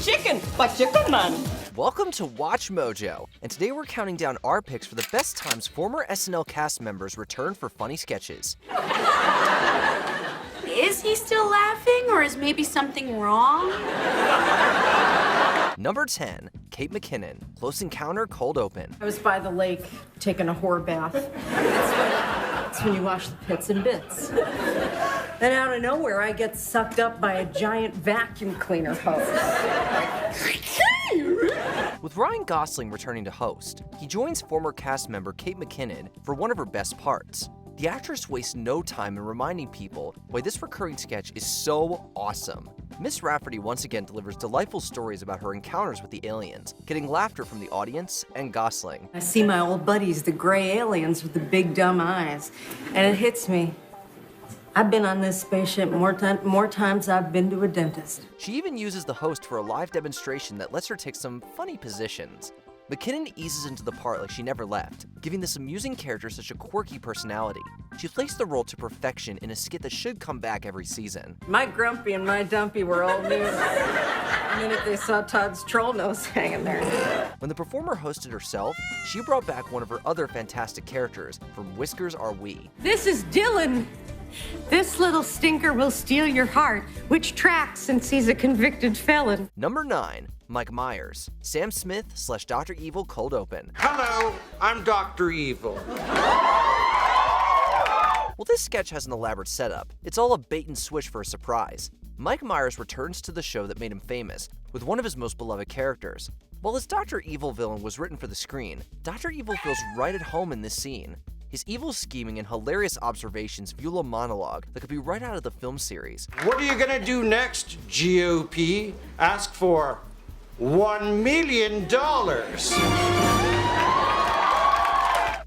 chicken, but chicken man. Welcome to Watch Mojo, and today we're counting down our picks for the best times former SNL cast members return for funny sketches. Is he still laughing, or is maybe something wrong? Number 10, Kate McKinnon, Close Encounter Cold Open. I was by the lake taking a whore bath. That's when you wash the pits and bits. Then out of nowhere, I get sucked up by a giant vacuum cleaner hose. With Ryan Gosling returning to host, he joins former cast member Kate McKinnon for one of her best parts. The actress wastes no time in reminding people why this recurring sketch is so awesome. Miss Rafferty once again delivers delightful stories about her encounters with the aliens, getting laughter from the audience and Gosling. I see my old buddies, the gray aliens with the big dumb eyes, and it hits me. I've been on this spaceship more times I've been to a dentist. She even uses the host for a live demonstration that lets her take some funny positions. McKinnon eases into the part like she never left, giving this amusing character such a quirky personality. She plays the role to perfection in a skit that should come back every season. My Grumpy and my Dumpy were old news the minute they saw Todd's troll nose hanging there. When the performer hosted herself, she brought back one of her other fantastic characters from Whiskers Are We. This is Dylan. This little stinker will steal your heart, which tracks since he's a convicted felon. Number 9, Mike Myers, Sam Smith / Dr. Evil Cold Open. Hello, I'm Dr. Evil. Well, this sketch has an elaborate setup. It's all a bait and switch for a surprise. Mike Myers returns to the show that made him famous with one of his most beloved characters. While his Dr. Evil villain was written for the screen, Dr. Evil feels right at home in this scene. His evil scheming and hilarious observations fuel a monologue that could be right out of the film series. What are you gonna do next, GOP? Ask for $1 million.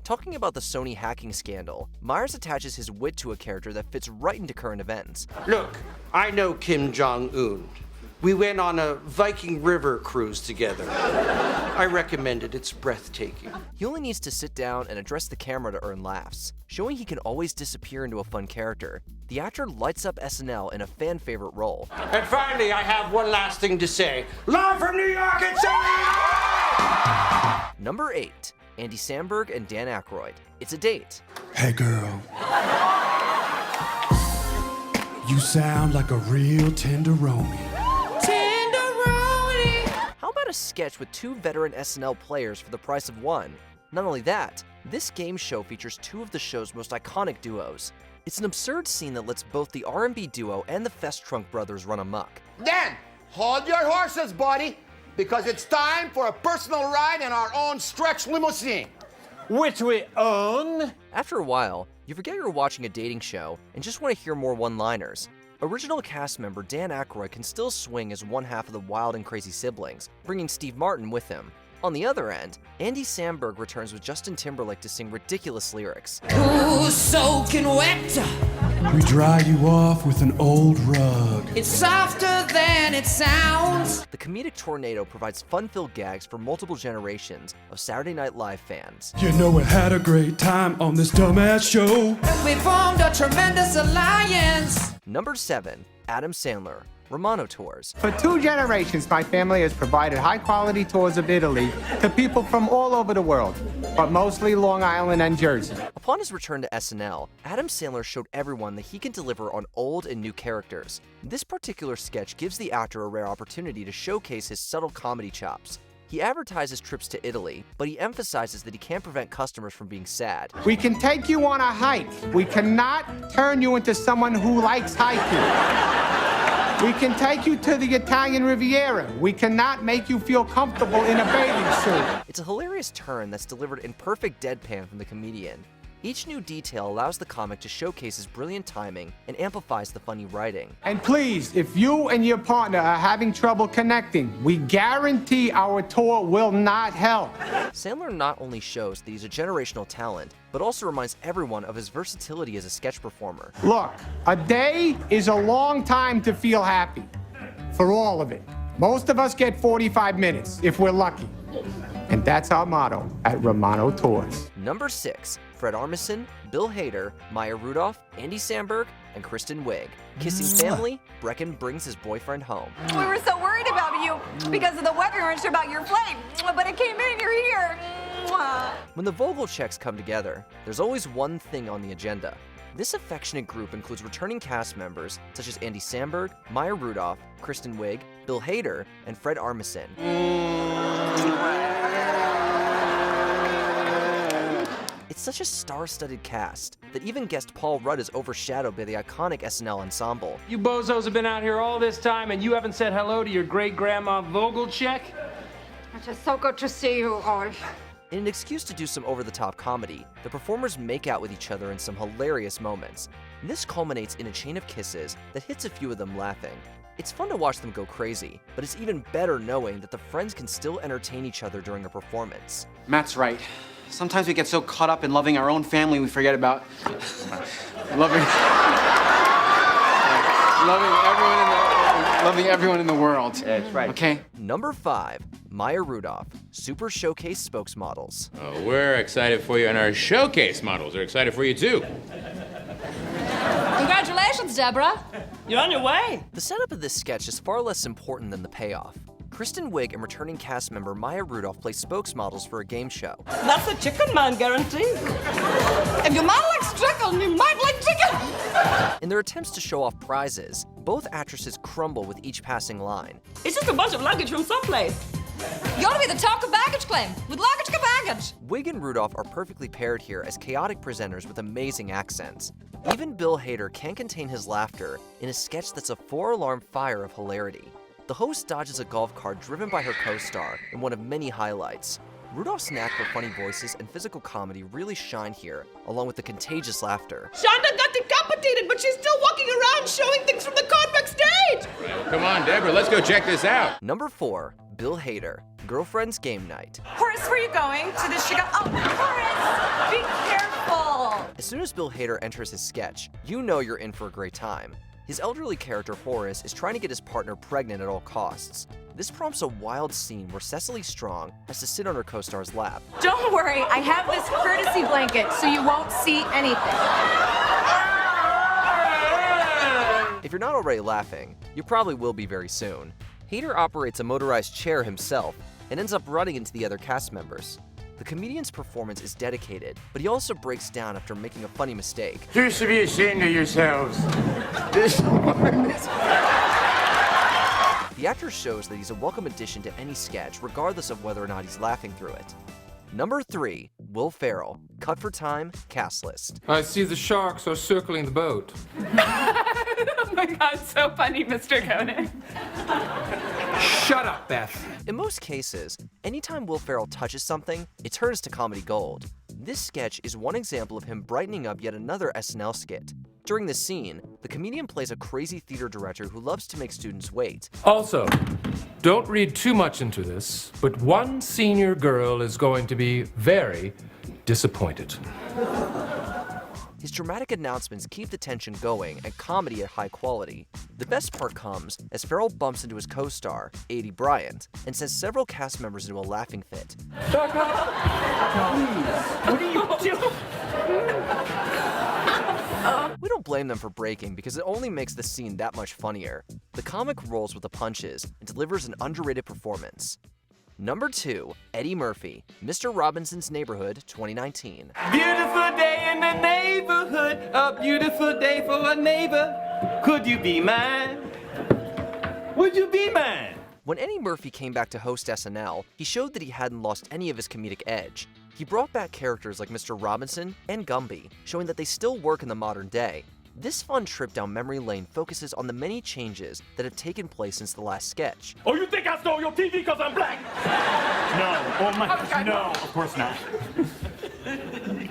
Talking about the Sony hacking scandal, Myers attaches his wit to a character that fits right into current events. Look, I know Kim Jong-un. We went on a Viking River cruise together. I recommend it, it's breathtaking. He only needs to sit down and address the camera to earn laughs, showing he can always disappear into a fun character. The actor lights up SNL in a fan-favorite role. And finally, I have one last thing to say. Live from New York, it's Number 8, Andy Samberg and Dan Akroy. It's a date. Hey girl, you sound like a real tenderoni. How about a sketch with 2 veteran SNL players for the price of one? Not only that, this game show features 2 of the show's most iconic duos. It's an absurd scene that lets both the R&B duo and the Fest Trunk brothers run amok. Dan, hold your horses, buddy, because it's time for a personal ride in our own stretch limousine. Which we own. After a while, you forget you're watching a dating show and just want to hear more one-liners. Original cast member Dan Akroy can still swing as one half of the wild and crazy siblings, bringing Steve Martin with him. On the other end, Andy Samberg returns with Justin Timberlake to sing ridiculous lyrics. Ooh, soaking wet. We dry you off with an old rug. It's softer than it sounds. The comedic tornado provides fun-filled gags for multiple generations of Saturday Night Live fans. You know we had a great time on this dumbass show. And we formed a tremendous alliance. Number 7, Adam Sandler, Romano Tours. For 2 generations, my family has provided high-quality tours of Italy to people from all over the world, but mostly Long Island and Jersey. Upon his return to SNL, Adam Sandler showed everyone that he can deliver on old and new characters. This particular sketch gives the actor a rare opportunity to showcase his subtle comedy chops. He advertises trips to Italy, but he emphasizes that he can't prevent customers from being sad. We can take you on a hike. We cannot turn you into someone who likes hiking. We can take you to the Italian Riviera. We cannot make you feel comfortable in a bathing suit. It's a hilarious turn that's delivered in perfect deadpan from the comedian. Each new detail allows the comic to showcase his brilliant timing and amplifies the funny writing. And please, if you and your partner are having trouble connecting, we guarantee our tour will not help. Sandler not only shows that he's a generational talent, but also reminds everyone of his versatility as a sketch performer. Look, a day is a long time to feel happy. For all of it. Most of us get 45 minutes, if we're lucky. And that's our motto at Romano Tours. Number 6, Fred Armisen, Bill Hader, Maya Rudolph, Andy Samberg, and Kristen Wiig. Kissing family, Brecken brings his boyfriend home. We were so worried about you because of the weather. We weren't sure about your flight, but it came in, you're here. When the Vogelchecks come together, there's always one thing on the agenda. This affectionate group includes returning cast members such as Andy Samberg, Maya Rudolph, Kristen Wiig, Bill Hader, and Fred Armisen. It's such a star-studded cast that even guest Paul Rudd is overshadowed by the iconic SNL ensemble. You bozos have been out here all this time and you haven't said hello to your great-grandma Vogelcheck? It is so good to see you all. In an excuse to do some over-the-top comedy, the performers make out with each other in some hilarious moments. This culminates in a chain of kisses that hits a few of them laughing. It's fun to watch them go crazy, but it's even better knowing that the friends can still entertain each other during a performance. Matt's right. Sometimes we get so caught up in loving our own family we forget about loving everyone in the world. That's right. Okay? Number 5, Maya Rudolph, Super Showcase spokesmodels. Oh, we're excited for you, and our showcase models are excited for you too. Congratulations, Deborah. You're on your way. The setup of this sketch is far less important than the payoff. Kristen Wiig and returning cast member Maya Rudolph play spokesmodels for a game show. That's a chicken man guarantee. If your mom likes chicken, you might like chicken. In their attempts to show off prizes, both actresses crumble with each passing line. It's just a bunch of luggage from someplace. You ought to be the talk of baggage claim with luggage to baggage. Wiig and Rudolph are perfectly paired here as chaotic presenters with amazing accents. Even Bill Hader can't contain his laughter in a sketch that's a 4-alarm fire of hilarity. The host dodges a golf cart driven by her co-star in one of many highlights. Rudolph's knack for funny voices and physical comedy really shine here, along with the contagious laughter. Shonda got decapitated, but she's still walking around showing things from the cart backstage. Right, well, come on, Deborah, let's go check this out. Number 4, Bill Hader, Girlfriend's Game Night. Horace, where are you going? To the Chicago. Oh, Horace, be careful. As soon as Bill Hader enters his sketch, you know you're in for a great time. His elderly character, Horace, is trying to get his partner pregnant at all costs. This prompts a wild scene where Cecily Strong has to sit on her co-star's lap. Don't worry, I have this courtesy blanket so you won't see anything. If you're not already laughing, you probably will be very soon. Hader operates a motorized chair himself and ends up running into the other cast members. The comedian's performance is dedicated, but he also breaks down after making a funny mistake. You should be ashamed of yourselves. The actor shows that he's a welcome addition to any sketch, regardless of whether or not he's laughing through it. Number 3, Will Ferrell, Cut for Time, Cast List. I see the sharks are circling the boat. Oh my God, so funny, Mr. Conan. Shut up, Beth. In most cases, anytime Will Ferrell touches something, it turns to comedy gold. This sketch is one example of him brightening up yet another SNL skit. During this scene, the comedian plays a crazy theater director who loves to make students wait. Also, don't read too much into this, but one senior girl is going to be very disappointed. His dramatic announcements keep the tension going and comedy at high quality. The best part comes as Ferrell bumps into his co-star, A.D. Bryant, and sends several cast members into a laughing fit. Shut up! Please, what are you doing? We don't blame them for breaking because it only makes the scene that much funnier. The comic rolls with the punches and delivers an underrated performance. Number 2, Eddie Murphy, Mr. Robinson's Neighborhood 2019. Beautiful day in the neighborhood, a beautiful day for a neighbor. Could you be mine? Would you be mine? When Eddie Murphy came back to host SNL, he showed that he hadn't lost any of his comedic edge. He brought back characters like Mr. Robinson and Gumby, showing that they still work in the modern day. This fun trip down memory lane focuses on the many changes that have taken place since the last sketch. Oh, you think I stole your TV because I'm black? No. Oh, my. No, of course not.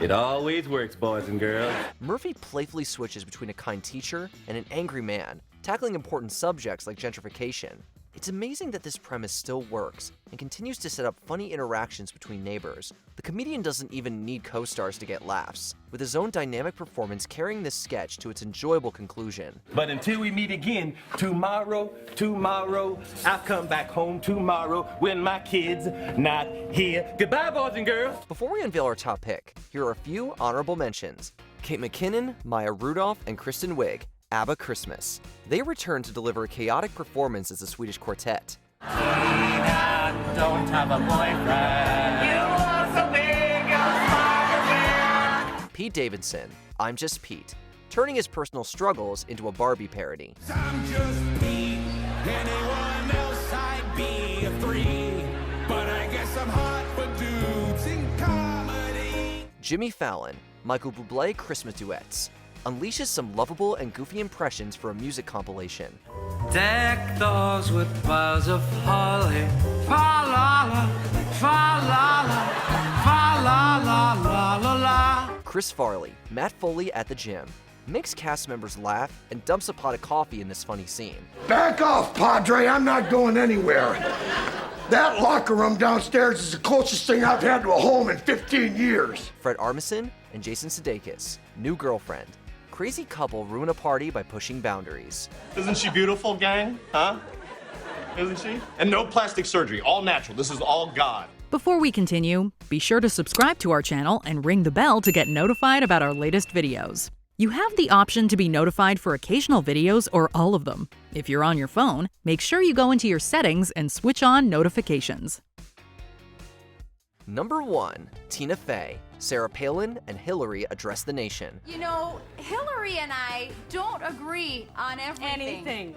It always works, boys and girls. Murphy playfully switches between a kind teacher and an angry man, tackling important subjects like gentrification. It's amazing that this premise still works and continues to set up funny interactions between neighbors. The comedian doesn't even need co-stars to get laughs, with his own dynamic performance carrying this sketch to its enjoyable conclusion. But until we meet again, tomorrow, I'll come back home tomorrow when my kid's not here. Goodbye, boys and girls. Before we unveil our top pick, here are a few honorable mentions. Kate McKinnon, Maya Rudolph, and Kristen Wiig, ABBA Christmas. They return to deliver a chaotic performance as a Swedish quartet. Tina, don't have a boyfriend. You are so big, you're Spider-Man. Pete Davidson, I'm Just Pete, turning his personal struggles into a Barbie parody. I'm just Pete. Anyone else I'd be a 3. But I guess I'm hot for dudes in comedy. Jimmy Fallon, Michael Bublé Christmas duets, unleashes some lovable and goofy impressions for a music compilation. Deck those with boughs of holly. Fa la la, fa la la, fa la la la la la. Chris Farley, Matt Foley at the gym, makes cast members laugh and dumps a pot of coffee in this funny scene. Back off, Padre. I'm not going anywhere. That locker room downstairs is the closest thing I've had to a home in 15 years. Fred Armisen and Jason Sudeikis, new girlfriend. Crazy couple ruin a party by pushing boundaries. Isn't she beautiful, gang? Huh? Isn't she? And no plastic surgery, all natural. This is all God. Before we continue, be sure to subscribe to our channel and ring the bell to get notified about our latest videos. You have the option to be notified for occasional videos or all of them. If you're on your phone, make sure you go into your settings and switch on notifications. Number 1, Tina Fey. Sarah Palin and Hillary address the nation. You know, Hillary and I don't agree on everything.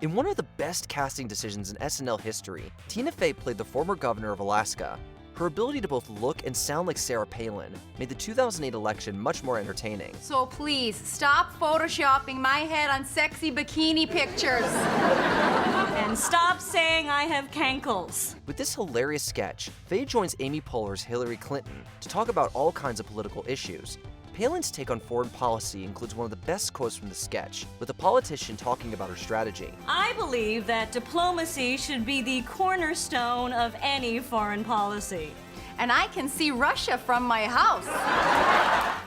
In one of the best casting decisions in SNL history, Tina Fey played the former governor of Alaska. Her ability to both look and sound like Sarah Palin made the 2008 election much more entertaining. So please, stop photoshopping my head on sexy bikini pictures. And stop saying I have cankles. With this hilarious sketch, Fey joins Amy Poehler's Hillary Clinton to talk about all kinds of political issues. Palin's take on foreign policy includes one of the best quotes from the sketch, with a politician talking about her strategy. I believe that diplomacy should be the cornerstone of any foreign policy. And I can see Russia from my house.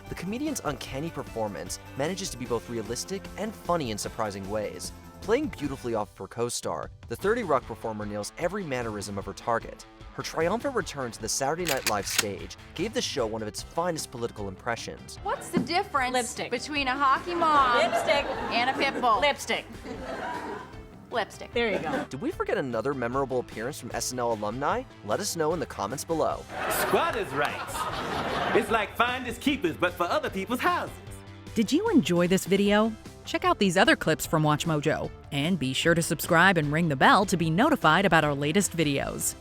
The comedian's uncanny performance manages to be both realistic and funny in surprising ways. Playing beautifully off of her co-star, the 30 Rock performer nails every mannerism of her target. Her triumphant return to the Saturday Night Live stage gave the show one of its finest political impressions. What's the difference Lipstick. between a hockey mom Lipstick. and a pit bull? Lipstick. Lipstick. There you go. Did we forget another memorable appearance from SNL Alumni? Let us know in the comments below. Squatters' rights. It's like finders keepers, but for other people's houses. Did you enjoy this video? Check out these other clips from WatchMojo, and be sure to subscribe and ring the bell to be notified about our latest videos.